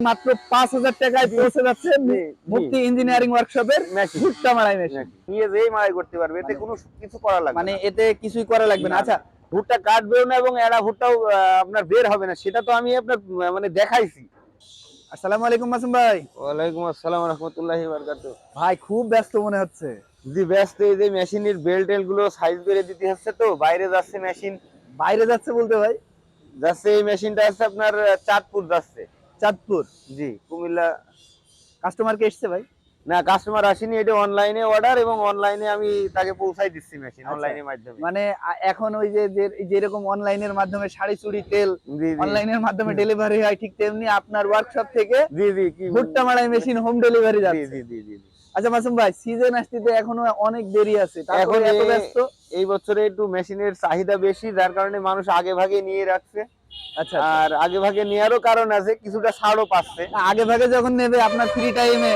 মাত্র 5000 টাকায় পৌঁছে যাচ্ছে মুক্তি ইঞ্জিনিয়ারিং ওয়ার্কশপের ভুট্টা মাড়াই মেশিন। নিয়ে যেই মাড়াই করতে পারবে, এতে কোনো কিছু করা লাগবে মানে এতে কিছুই করা লাগবে না। আচ্ছা, ভুট্টা কাটবেও না এবং এড়া ভুট্টাও আপনার বের হবে না, সেটা তো আমি আপনার মানে দেখাইছি। আসসালামু আলাইকুম মাসুম ভাই। ওয়ালাইকুম আসসালাম ওয়া রাহমাতুল্লাহি ওয়া বারাকাতুহু। ভাই খুব ব্যস্ত মনে হচ্ছে। জি ব্যস্ত, এই যে মেশিনের বেল্ট টেল গুলো সাইজ করে দিতে হচ্ছে, তো বাইরে যাচ্ছে মেশিন। বাইরে যাচ্ছে বলতে ভাই? যাচ্ছে, এই মেশিনটা আছে আপনার চাঁদপুর যাচ্ছে। চাঁদপুর? জি, কুমিল্লা। কাস্টমার কে এসেছে ভাই? না, কাস্টমার আসেনি, এটা অনলাইনে অর্ডার এবং অনলাইনে আমি তাকে পৌঁছাই দিচ্ছি মেশিন অনলাইনের মাধ্যমে। মানে এখন ওই যে যেরকম অনলাইনের মাধ্যমে শাড়ি চুড়ি তেল অনলাইনের মাধ্যমে ডেলিভারি হয়, ঠিক তেমনি আপনার ওয়ার্কশপ থেকে জি জি ভুট্টা মাড়াই মেশিন হোম ডেলিভারি যাচ্ছে। জি জি জি। আচ্ছা মাসুম ভাই, সিজন আসতে এখনো অনেক দেরি আছে, এখন এত ব্যস্ত? এই বছরে একটু মেশিনের চাহিদা বেশি, যার কারণে মানুষ আগে ভাগে নিয়ে রাখছে। আচ্ছা, আর আগে ভাগে নেওয়ারও কারণ আছে, কিছুটা ছাড়ও পাচ্ছে। আগে ভাগে যখন নেবে আপনার ফ্রি টাইমে,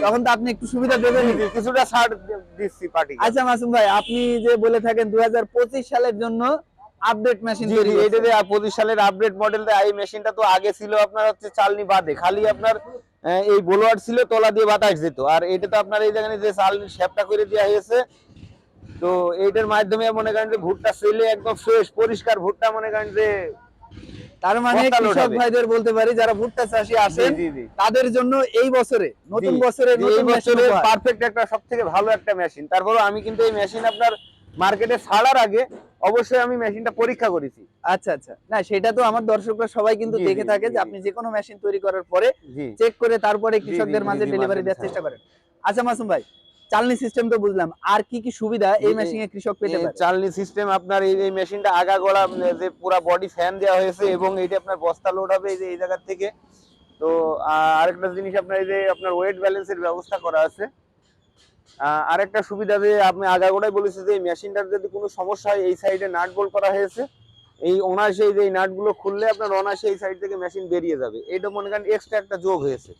তখন তো আপনি একটু সুবিধা দেবেন, কিছুটা ছাড় দিচ্ছি পার্টি। আচ্ছা মাসুম ভাই, আপনি যে বলে থাকেন 2025 সালের জন্য আপডেট মেশিন তৈরি করছেন। এইটা 25 সালের আপডেট মডেল। এই মেশিনটা তো আগে ছিল আপনার হচ্ছে চালনি বাদে, খালি আপনার এই বোলোয়ার ছিল, তলা দিয়ে বাতাস যেত। আর এটা তো আপনার এই জায়গায় যে চালনি শেপটা করে দেওয়া হয়েছে, তো এইটার মাধ্যমে মনে করেন যে ভুট্টা সেলে একদম ফ্রেশ পরিষ্কার ভুট্টা, মনে করেন যে তার মানে কৃষক ভাইদের বলতে পারি যারা ভুট্টা চাষী আছেন, তাদের জন্য এই বছরে নতুন বছরের নতুন মেশিনের পারফেক্ট একটা সবথেকে ভালো একটা মেশিন। তারপরে আমি কিন্তু এই মেশিন আপনার মার্কেটে ছাড়ার আগে অবশ্যই আমি মেশিনটা পরীক্ষা করেছি। আচ্ছা আচ্ছা, না সেটা তো আমার দর্শকরা সবাই কিন্তু দেখে থাকে যে আপনি যে কোনো মেশিন তৈরি করার পরে চেক করে তারপরে কৃষকদের মাঝে ডেলিভারি দেওয়ার চেষ্টা করেন। আচ্ছা মাসুম ভাই, চালনি সিস্টেম তো বুঝলাম, আর কি কি সুবিধা এই মেশিনে কৃষক পেতে পারে? চালনি সিস্টেম আপনার এই মেশিনটা আগাগোড়া যে পুরো বডি ফ্যান দেওয়া হয়েছে, এবং এইটা আপনার বস্তা লোড হবে এই যে এই জায়গা থেকে। তো আরেকটা জিনিস আপনার এই যে আপনার ওয়েট ব্যালেন্সের ব্যবস্থা করা আছে। আরেকটা সুবিধা যে আপনি আগাগোড়াই বলেছি যে এই মেশিনটার যদি কোনো সমস্যা হয়, এই সাইডে নাট বোল্ট করা হয়েছে, এই অনায়াসে এই যে নাটগুলো খুললে আপনার অনায়াসে এই সাইড থেকে মেশিন বেরিয়ে যাবে। এটা মনে করেন এক্সট্রা একটা যোগ হয়েছে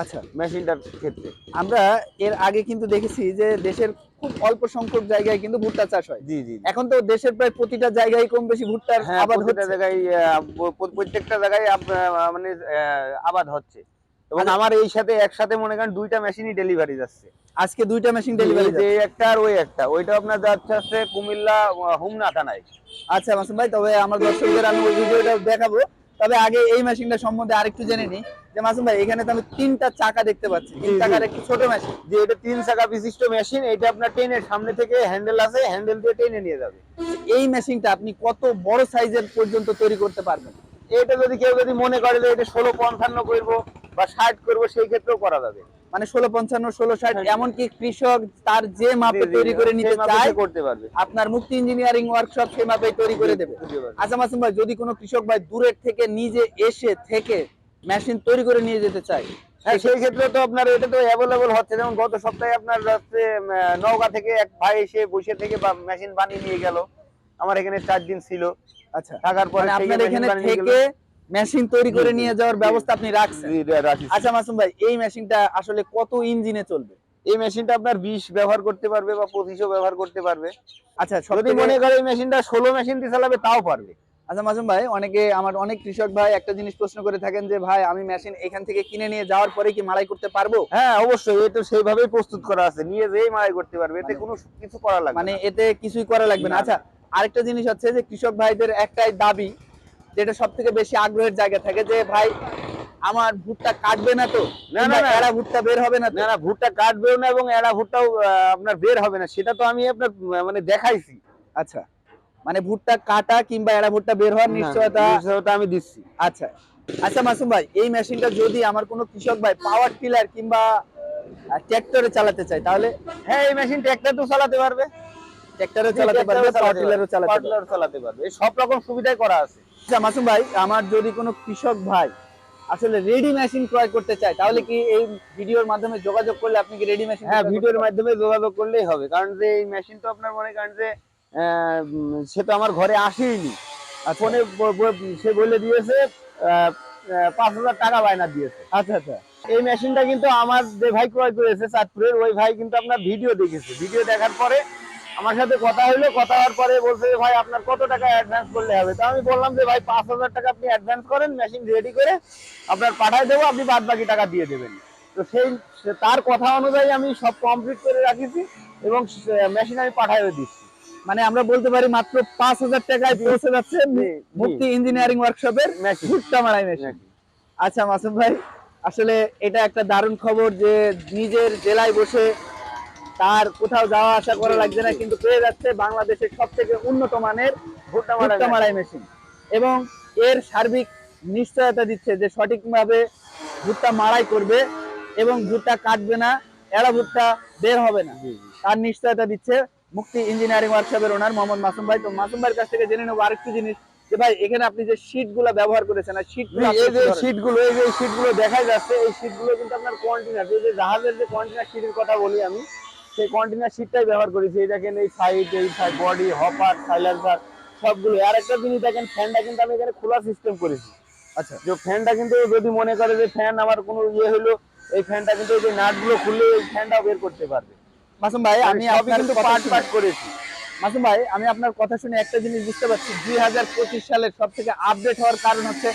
আচ্ছা মেশিনটার ক্ষেত্রে। আমরা এর আগে কিন্তু দেখেছি যে দেশের খুব অল্প সংখ্যক জায়গায় কিন্তু ভুট্টা চাষ হয়। জি জি। এখন তো দেশের প্রায় প্রতিটা জায়গায় কম বেশি ভুট্টার আবাদ হচ্ছে। জায়গায় প্রত্যেকটা জায়গায় মানে আবাদ হচ্ছে। এবং আমার এই সাথে একসাথে মনে করেন দুইটা মেশিনই ডেলিভারি যাচ্ছে। আজকে দুইটা মেশিন ডেলিভারি যাচ্ছে, এই একটা আর ওই একটা। ওইটা আপনার যাচ্ছে কুমিল্লা হুমনা থানায়। আচ্ছা মাসুম ভাই, তবে আমার দর্শকদের আমি ওই ভিডিওটা দেখাবো। তবে আগে এই মেশিনটা সম্বন্ধে আরেকটু জেনে নিই যে মাসুম ভাই, এখানে তো আমি 3টা চাকা দেখতে পাচ্ছি, 3 চাকার একটি ছোট মেশিন। যে এটা 3 চাকা বিশিষ্ট মেশিন। এটা আপনার টেনের সামনে থেকে হ্যান্ডেল আছে, হ্যান্ডেল দিয়ে টেনে নিয়ে যাবে। এই মেশিনটা আপনি কত বড় সাইজের পর্যন্ত তৈরি করতে পারবেন? এটা যদি কেউ মনে করে যে এটা 1655 করব বা 60 করব, সেই ক্ষেত্রেও করা যাবে। মানে 1655, 1660, এমনকি কৃষক তার যে মাপে তৈরি করে নিতে চায় করতে পারবে, আপনার মুক্তি ইঞ্জিনিয়ারিং ওয়ার্কশপ সেই মাপে তৈরি করে দেবে। আচ্ছা মাসুম ভাই, যদি কোনো কৃষক ভাই দূরের থেকে নিজে এসে থেকে মেশিন তৈরি করে নিয়ে যেতে চায়, সেই ক্ষেত্রে তো আপনার এটা তো অ্যাভেলেবল হচ্ছে। যেমন গত সপ্তাহে আপনার হচ্ছে নওগাঁ থেকে এক ভাই এসে বসে থেকে মেশিন বানিয়ে নিয়ে গেল। আমার এখানে 4 দিন ছিল। আচ্ছা, থাকার পরে আপনার এখানে থেকে মেশিন তৈরি করে নিয়ে যাওয়ার ব্যবস্থা আপনি রাখছেন? আচ্ছা মাসুম ভাই, এই মেশিনটা আসলে কত ইঞ্জিনে চলবে? এই মেশিনটা আপনার 20 ব্যবহার করতে পারবে বা 25ও ব্যবহার করতে পারবে। আচ্ছা, যদি মনে করে এই মেশিনটা 16 মেশিন দিয়ে চালাবে তাও পারবে। আচ্ছা মাসুম ভাই, আমার অনেক কৃষক ভাই একটা জিনিস প্রশ্ন করে থাকেন যে ভাই, আমি মেশিন এখান থেকে কিনে নিয়ে যাওয়ার পরে কি মাড়াই করতে পারবো? হ্যাঁ অবশ্যই, এটা সেইভাবেই প্রস্তুত করা আছে, নিয়ে যেই মাড়াই করতে পারবে, এতে কোনো কিছু করা লাগবে মানে এতে কিছুই করা লাগবে না। আচ্ছা, আরেকটা জিনিস হচ্ছে যে কৃষক ভাইদের একটাই দাবি, যেটা সবথেকে বেশি আগ্রহের জায়গা থাকে, যে ভাই আমার ভুট্টা কাটবে না তো? না না, এড়া ভুট্টা বের হবে না? না না, ভুট্টা কাটবেও না এবং এড়া ভুট্টাও আপনার বের হবে না, সেটা তো আমি আপনার মানে দেখাইছি। আচ্ছা, মানে ভুট্টা কাটা কিংবা এড়া ভুট্টা বের হওয়ার নিশ্চয়তা আমি দিচ্ছি। আচ্ছা আচ্ছা মাসুম ভাই, এই মেশিনটা যদি আমার কোনো কৃষক ভাই পাওয়ার টিলার কিংবা ট্রাক্টরে চালাতে চায়, তাহলে? হ্যাঁ, এই মেশিন ট্রাক্টর তো চালাতে পারবে, ট্রাক্টরে চালাতে পারবে, পাওয়ার টিলারও চালাতে পারবে, সব রকম সুবিধাই করা আছে। আচ্ছা মাসুম ভাই, আমার যদি কোনো কৃষক ভাই আসলে রেডি মেশিন ক্রয় করতে চায়, তাহলে কি এই ভিডিওর মাধ্যমে যোগাযোগ করলে আপনি কি রেডি মেশিন? হ্যাঁ, ভিডিওর মাধ্যমে যোগাযোগ করলেই হবে, কারণ যে এই মেশিন তো আপনার মনে করেন যে সে তো আমার ঘরে আসেইনি। ফোনে সে বলে দিয়েছে 5000 টাকা বায়না দিয়েছে। আচ্ছা আচ্ছা, এই মেশিনটা কিন্তু আমার যে ভাই ক্রয় করেছে চাঁদপুরের, ওই ভাই কিন্তু আপনার ভিডিও দেখেছে। ভিডিও দেখার পরে আমার সাথে কথা হলো, কথা হওয়ার পরে বলছে যে ভাই আপনার কত টাকা অ্যাডভান্স করলে হবে। তো আমি বললাম যে ভাই 5,000 টাকা আপনি অ্যাডভান্স করেন, মেশিন রেডি করে আপনার পাঠায় দেবো, আপনি বাদ বাকি টাকা দিয়ে দেবেন। তো তার কথা অনুযায়ী আমি সব কমপ্লিট করে রাখিছি এবং মেশিন আমি পাঠাইও দিচ্ছি। মানে আমরা বলতে পারি মাত্র 5,000 টাকায় পৌঁছে যাচ্ছে মুক্তি ইঞ্জিনিয়ারিং ওয়ার্কশপের ভুট্টা মাড়াই মেশিন। আচ্ছা মাসুম ভাই, আসলে এটা একটা দারুণ খবর যে নিজের জেলায় বসে তার কোথাও যাওয়া আসা করা লাগছে না, কিন্তু পেয়ে যাচ্ছে বাংলাদেশের সবথেকে উন্নত মানের ভুট্টা মাড়াই মেশিন, এবং এর সার্বিক নিশ্চয়তা দিচ্ছে যে সঠিকভাবে ভুট্টা মাড়াই করবে এবং ভুট্টা কাটবে না, এড়া ভুট্টা বের হবে না, তার নিশ্চয়তা দিচ্ছে মুক্তি ইঞ্জিনিয়ারিং ওয়ার্কশপের ওনার মোহাম্মদ মাসুম ভাই। তো মাসুম ভাইয়ের কাছ থেকে জেনে নেবো আরেকটু জিনিস, যে ভাই এখানে আপনি যে শীট গুলা ব্যবহার করেছেন, আর শীট গুলো দেখা যাচ্ছে, এই শীট গুলো কিন্তু আপনার কন্টেনার, এই যে জাহাজের যে কন্টেনার শীটের কথা বলি আমি, সেই কন্টেনার শীটটাই ব্যবহার করেছি। এই দেখেন এই সাইড, এই বডি, হপার, সাইলেন্সার সবগুলো। আর একটা জিনিস দেখেন, ফ্যানটা কিন্তু আমি এখানে খোলা সিস্টেম করেছি। আচ্ছা, যে ফ্যানটা কিন্তু যদি মনে করে যে ফ্যান আমার কোনো ইয়ে হলো, এই ফ্যানটা কিন্তু এই যে নাট গুলো খুললে এই ফ্যানটাও বের করতে পারবে। মাসুম ভাই আমি আপনার কিন্তু পার্ট করেছি। মাসুম ভাই আমি আপনার কথা শুনে একটা জিনিস বুঝতে পারছি, 2025 সালের সবথেকে আপডেট হওয়ার কারণ হচ্ছে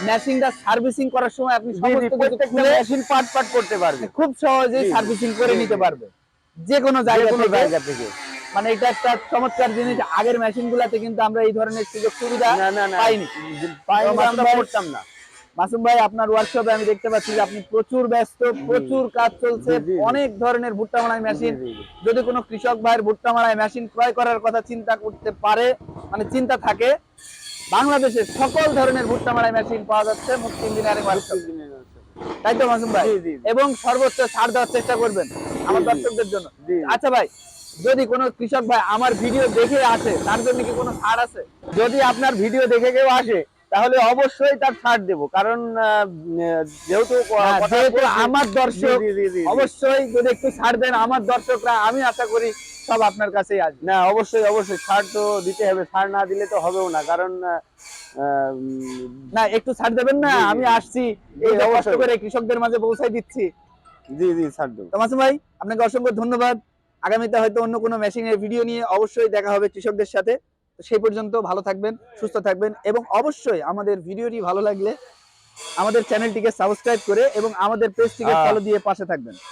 মেশিনটা সার্ভিসিং করার সময় আপনি সমস্ত প্রত্যেকটা মেশিন পার্ট করতে পারবে, খুব সহজেই সার্ভিসিং করে নিতে পারবে যে কোনো জায়গা থেকে। মানে এটা একটা চমৎকার জিনিস, আগের মেশিনগুলোতে কিন্তু আমরা এই ধরনের সুযোগ সুবিধা পাইনি, আমরা করতাম না। মাসুম ভাই আপনার ওয়ার্কশপে আমি দেখতে পাচ্ছি যে আপনি প্রচুর ব্যস্ত, প্রচুর কাজ চলছে, অনেক ধরনের ভুট্টা মাড়াই মেশিন। যদি কোনো কৃষক ভাইয়ের ভুট্টা মাড়াই মেশিন ক্রয় করার কথা চিন্তা করতে পারে, মানে চিন্তা থাকে, বাংলাদেশের সকল ধরনের ভুট্টা মাড়াই মেশিন পাওয়া যাচ্ছে মুক্তি ইঞ্জিনিয়ারিং ওয়ার্কশপ, তাই তো মাসুম ভাই? এবং সর্বোচ্চ ছাড় দেওয়ার চেষ্টা করবেন আমার দর্শকদের জন্য। আচ্ছা ভাই, যদি কোনো কৃষক ভাই আমার ভিডিও দেখে আসে, তার জন্য কি কোনো ছাড় আছে? যদি আপনার ভিডিও দেখে কেউ আসে তাহলে অবশ্যই তার ছাড় দেব, কারণ যেহেতু আমার দর্শক, অবশ্যই যদি একটু ছাড় দেন আমার দর্শকরা, আমি আশা করি সব আপনার কাছেই আসবে। না, অবশ্যই ছাড় তো দিতে হবে, ছাড় না দিলে তো হবেও না, কারণ না একটু ছাড় দেবেন না? আমি আসছি, এই কষ্ট করে কৃষকদের মাঝে পৌঁছাই দিচ্ছি। জি ছাড় দেব। তো মাসুম ভাই আপনাকে অসংখ্য ধন্যবাদ। আগামীতে হয়তো অন্য কোনো মেশিনের ভিডিও নিয়ে অবশ্যই দেখা হবে কৃষকদের সাথে। সেই পর্যন্ত ভালো থাকবেন, সুস্থ থাকবেন, এবং অবশ্যই আমাদের ভিডিওটি ভালো লাগলে আমাদের চ্যানেলটিকে সাবস্ক্রাইব করে এবং আমাদের পেজটিকে ফলো দিয়ে পাশে থাকবেন।